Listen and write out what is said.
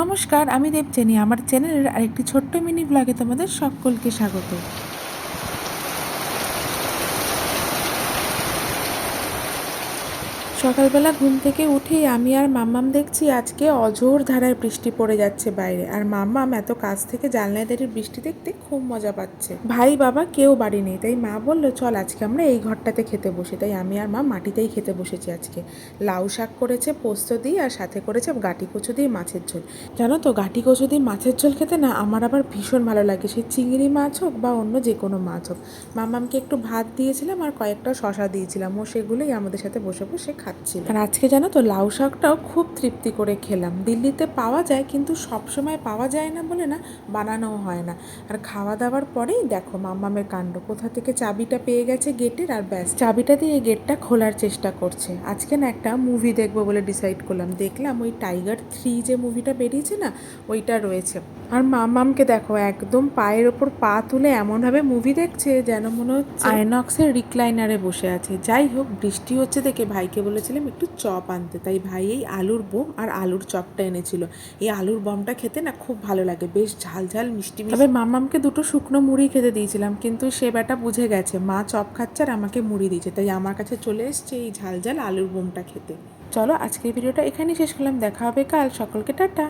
নমস্কার, আমি দেবযানী। আমার চ্যানেলের আরেকটি ছোট্ট মিনি ব্লগে তোমাদের সকলকে স্বাগত। সকালবেলা ঘুম থেকে উঠেই আমি আর মাম্মাম দেখছি আজকে অঝোর ধারায় বৃষ্টি পড়ে যাচ্ছে বাইরে। আর মাম্মাম এত কাছ থেকে জানলায় দাঁড়িয়ে বৃষ্টি দেখতে খুব মজা পাচ্ছে। ভাই বাবা কেউ বাড়ি নেই, তাই মা বললো চল আজকে আমরা এই ঘরটাতে খেতে বসি। তাই আমি আর মা মাটিতেই খেতে বসেছি আজকে। লাউ শাক করেছে পোস্ত দিয়ে, আর সাথে করেছে গাঁটি কচু দিয়ে মাছের ঝোল। জানো তো, গাঁটি কচু দিয়ে মাছের ঝোল খেতে না আমার আবার ভীষণ ভালো লাগে, সে চিংড়ি মাছ হোক বা অন্য যে কোনো মাছ হোক। মাম্মামকে একটু ভাত দিয়েছিলাম আর কয়েকটা শশা দিয়েছিলাম, ও সেগুলোই আমাদের সাথে বসে বসে খাচ্ছিল। আর আজকে জানো তো, লাউ শাকটাও খুব তৃপ্তি করে খেলাম। দিল্লিতে পাওয়া যায়, কিন্তু সবসময় পাওয়া যায় না বলে না বানানোও হয় না। আর খাওয়া দাওয়ার পরেই দেখো মাম্মামের কাণ্ড, কোথা থেকে চাবিটা পেয়ে গেছে গেটের, আর ব্যাস চাবিটা দিয়ে গেটটা খোলার চেষ্টা করছে। আজকে না একটা মুভি দেখবো বলে ডিসাইড করলাম, দেখলাম ওই টাইগার 3 যে মুভিটা বেরিয়েছে না, ওইটা রয়েছে। আর মাম্মামকে দেখো একদম পায়ের ওপর পা তুলে এমনভাবে মুভি দেখছে যেন মনে হচ্ছে আইনক্সের রিক্লাইনারে বসে আছে। যাই হোক, বৃষ্টি হচ্ছে দেখে ভাইকে বলেছিলাম একটু চপ আনতে, তাই ভাই এই আলুর বোম আর আলুর চপটা এনেছিল। এই আলুর বমটা খেতে না খুব ভালো লাগে, বেশ ঝাল ঝাল মিষ্টি মিষ্টি। তবে মাম্মামকে দুটো শুকনো মুড়ি খেতে দিয়েছিলাম, কিন্তু সে বেটা বুঝে গেছে মা চপ খাচ্ছে আর আমাকে মুড়ি দিয়েছে, তাই আমার কাছে চলে এসছে এই ঝাল ঝাল আলুর বোমটা খেতে। চলো আজকের ভিডিওটা এখানেই শেষ করলাম, দেখা হবে কাল। সকলকে টাটা।